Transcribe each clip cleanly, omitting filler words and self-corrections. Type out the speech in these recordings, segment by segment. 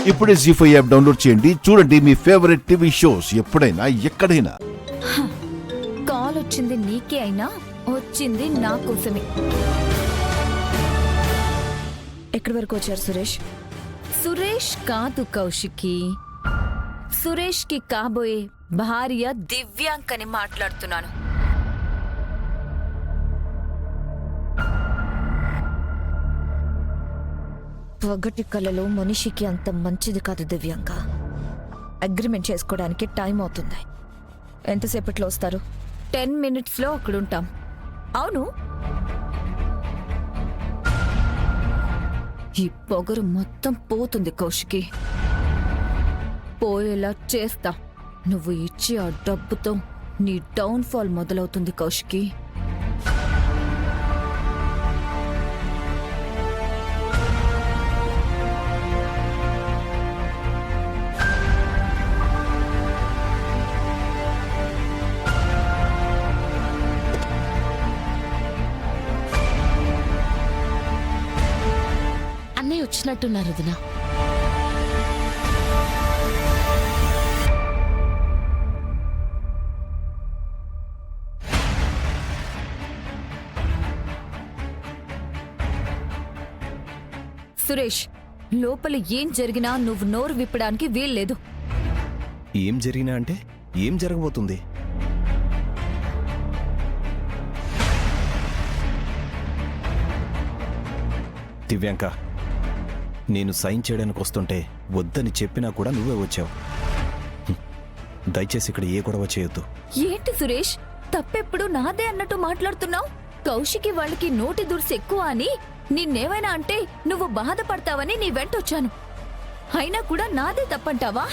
ఇప్పుడే జీ5 app download చేయండి. చూడండి మీ ఫేవరెట్ టీవీ షోస్ ఎప్పుడైనా ఎక్కడైనా. కాల్ వచ్చింది నీకే అయినా వచ్చింది నా కోసమే. ఎక్కడి వరకు వచ్చారు సురేష్? సురేష్ కాదు కౌశికి, సురేష్ కి కాబోయే భార్య దివ్యాంకని మాట్లాడుతున్నాను. పగటి కళలో మనిషికి అంత మంచిది కాదు దివ్యాంక. అగ్రిమెంట్ చేసుకోవడానికి టైం అవుతుంది. ఎంతసేపట్లో వస్తారు? 10 minutes లో అక్కడుంటాం. అవును, ఈ పొగరు మొత్తం పోతుంది కౌశికి. పోయేలా చేస్తా. నువ్వు ఇచ్చే ఆ డబ్బుతో నీ డౌన్ఫాల్ మొదలవుతుంది కౌశికి. అన్నయ్య వచ్చినట్టున్నారు వదినా. సురేష్, లోపల ఏం జరిగినా నువ్వు నోరు విప్పడానికి వీల్లేదు. ఏం జరిగినా అంటే ఏం జరగబోతుంది? దివ్యాంక, నేను సైన్ చేయడానికి వస్తుంటే వద్దని చెప్పినా కూడా నువ్వే వచ్చావు. దయచేసి ఇక్కడ ఏ గొడవ చేయొద్దు. ఏంటి సురేష్, తప్పెప్పుడు నాదే అన్నట్టు మాట్లాడుతున్నావు? కౌశికి వాళ్ళకి నోటి దుర్సు ఎక్కువ అని నిన్నేమైనా అంటే నువ్వు బాధపడతావని నీ వెంటొచ్చాను. అయినా కూడా నాదే తప్పంటావా?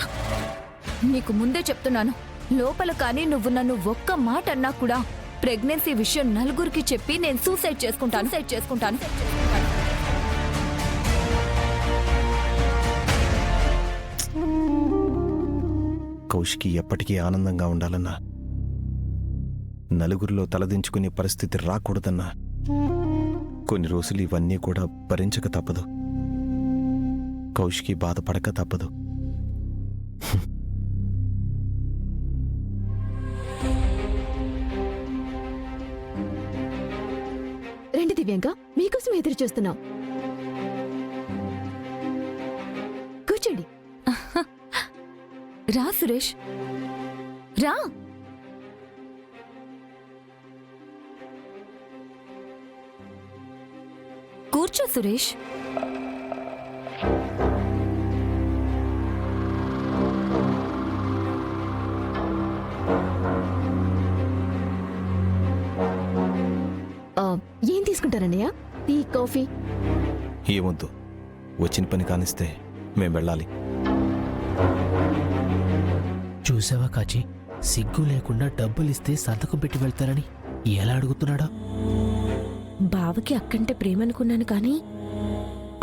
నీకు ముందే చెప్తున్నాను, లోపల కానీ నువ్వు నన్ను ఒక్క మాట అన్నా కూడా ప్రెగ్నెన్సీ విషయం నలుగురికి చెప్పి నేను సూసైడ్ చేసుకుంటాను. కౌశికి ఎప్పటికీ ఆనందంగా ఉండాలన్నా, నలుగురిలో తలదించుకునే పరిస్థితి రాకూడదన్నా, కొన్ని రోజులు ఇవన్నీ కూడా భరించక తప్పదు. కౌశికి బాధపడక తప్పదు. రండి దివ్యాంక, మీకోసం ఎదురు చూస్తున్నాం. కూర్చోండి. రా సురేష్, రా. కూర్చో సురేష్. ఏం తీసుకుంటారన్నయ్య? Tea, coffee? ఏమొద్దు, వచ్చిన పని కానిస్తే మేం వెళ్ళాలి. చూసావా కాచి, సిగ్గు లేకుండా డబ్బులిస్తే సంతకం పెట్టి వెళ్తారని ఎలా అడుగుతున్నాడా? బావకి అక్కంటే ప్రేమనుకున్నాను కానీ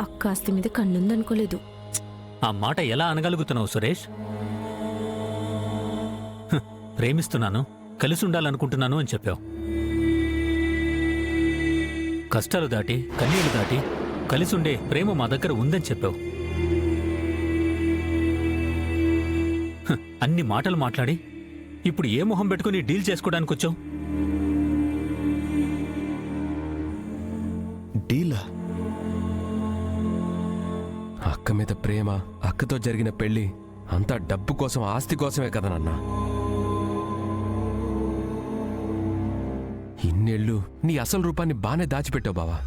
అక్క ఆస్తి మీద కన్నుందనుకోలేదు. ఆ మాట ఎలా అనగలుగుతున్నావు సురేష్? ప్రేమిస్తున్నాను, కలిసి ఉండాలనుకుంటున్నాను అని చెప్పావు. కష్టాలు దాటి, కన్నీళ్లు దాటి కలిసి ఉండే ప్రేమ మా దగ్గర ఉందని చెప్పావు. అన్ని మాటలు మాట్లాడి ఇప్పుడు ఏ మొహం పెట్టుకుని డీల్ చేసుకోవడానికి వచ్చావు? డీలా? అక్క మీద ప్రేమ, అక్కతో జరిగిన పెళ్లి అంతా డబ్బు కోసం, ఆస్తి కోసమే కదా నాన్న. ఇన్నేళ్ళు నీ అసలు రూపాన్ని బానే దాచిపెట్టావు బావా.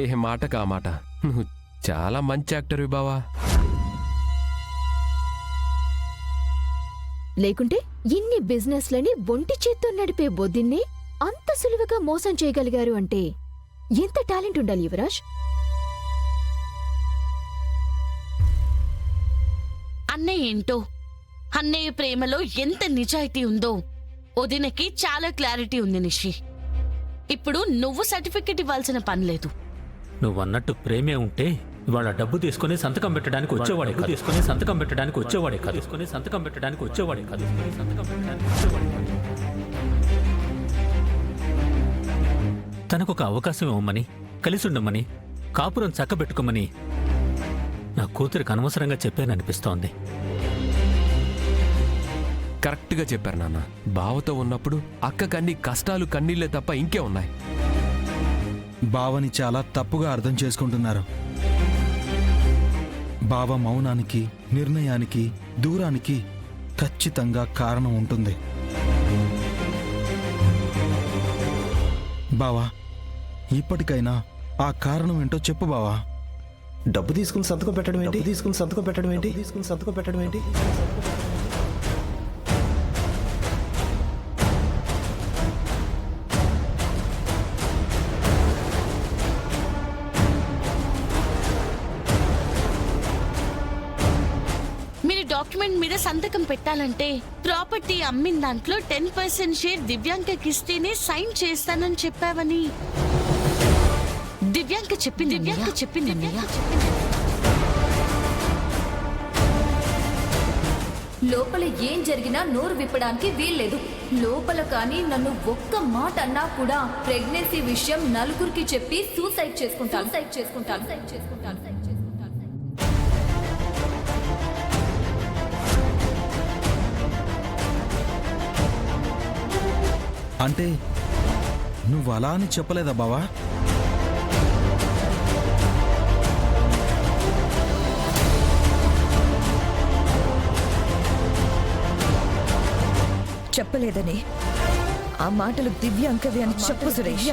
ఏ మాటకా మాట, నువ్వు చాలా మంచి యాక్టర్వి బావా. లేకుంటే ఇన్ని బిజినెస్లని ఒంటి చేత్తో నడిపే బొద్దిన్నే అంత సులువుగా మోసం చేయగలిగారు అంటే ఎంత టాలెంట్ ఉండాలి యువరాజ్? అన్నయ్య ఏంటో, అన్నయ్య ప్రేమలో ఎంత నిజాయితీ ఉందో వదినకి చాలా క్లారిటీ ఉంది నిషి. ఇప్పుడు నువ్వు సర్టిఫికెట్ ఇవ్వాల్సిన పని లేదు. నువ్వన్నట్టు ప్రేమే ఉంటే ఇవాళ డబ్బు తీసుకుని సంతకం పెట్టడానికి వచ్చేవాడే కాదు. తనకొక అవకాశం ఇవ్వమని, కలిసి ఉండమని, కాపురం చక్కబెట్టుకోమని నా కూతురికి అనవసరంగా చెప్పాననిపిస్తోంది. కరెక్ట్గా చెప్పారు నాన్న. బావతో ఉన్నప్పుడు అక్కకు అన్ని కష్టాలు కన్నీళ్లే తప్ప ఇంకే ఉన్నాయి. బావని చాలా తప్పుగా అర్థం చేసుకుంటున్నారు. బావ మౌనానికి, నిర్ణయానికి, దూరానికి ఖచ్చితంగా కారణం ఉంటుంది. బావా, ఇప్పటికైనా ఆ కారణం ఏంటో చెప్పు బావా. డబ్బు తీసుకుని సంతకం పెట్టడం ఏంటి? మీరు డాక్యుమెంట్ మీద సంతకం పెట్టాలంటే ప్రాపర్టీ అమ్మిన దాంట్లో 10% షేర్ దివ్యాంకకి ఇస్తేనే సైన్ చేస్తానని చెప్పావని దివ్యాంక చెప్పింది. లోపల ఏం జరిగినా నోరు విప్పడానికి వీల్లేదు. లోపల కానీ నన్ను ఒక్క మాట అన్నా కూడా ప్రెగ్నెన్సీ విషయం నలుగురికి చెప్పి సూసైడ్ చేసుకుంటాను. అంటే నువ్వు అలా అని చెప్పలేదా బావా? చెప్పలేదని ఆ మాటలు దివ్యాంకవి అని చెప్పు సురేష్.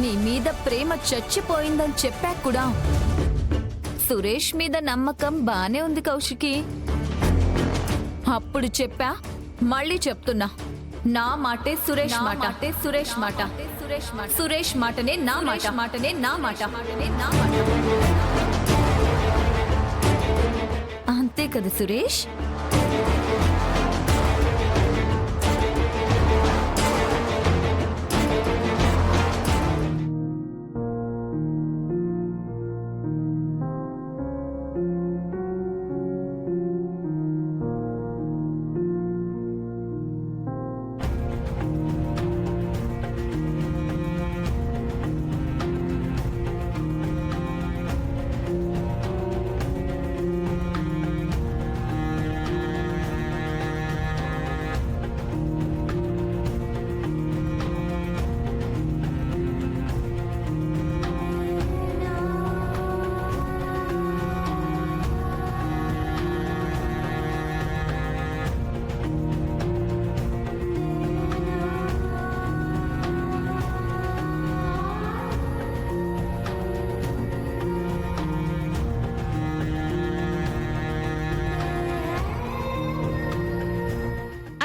నీ మీద ప్రేమ చచ్చిపోయిందని చెప్పాక కూడా సురేష్ మీద నమ్మకం బానే ఉంది కౌశికి. అప్పుడు చెప్పా, మళ్ళీ చెప్తున్నా, నా మాటే సురేష్ మాట. సురేష్ మాటనే నా మాట. అంతే కదా సురేష్?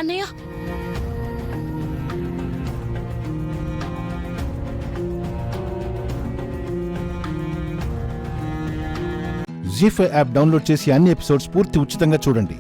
అన్నయ్య, జీ5 యాప్ డౌన్లోడ్ చేసి అన్ని ఎపిసోడ్స్ పూర్తి ఉచితంగా చూడండి.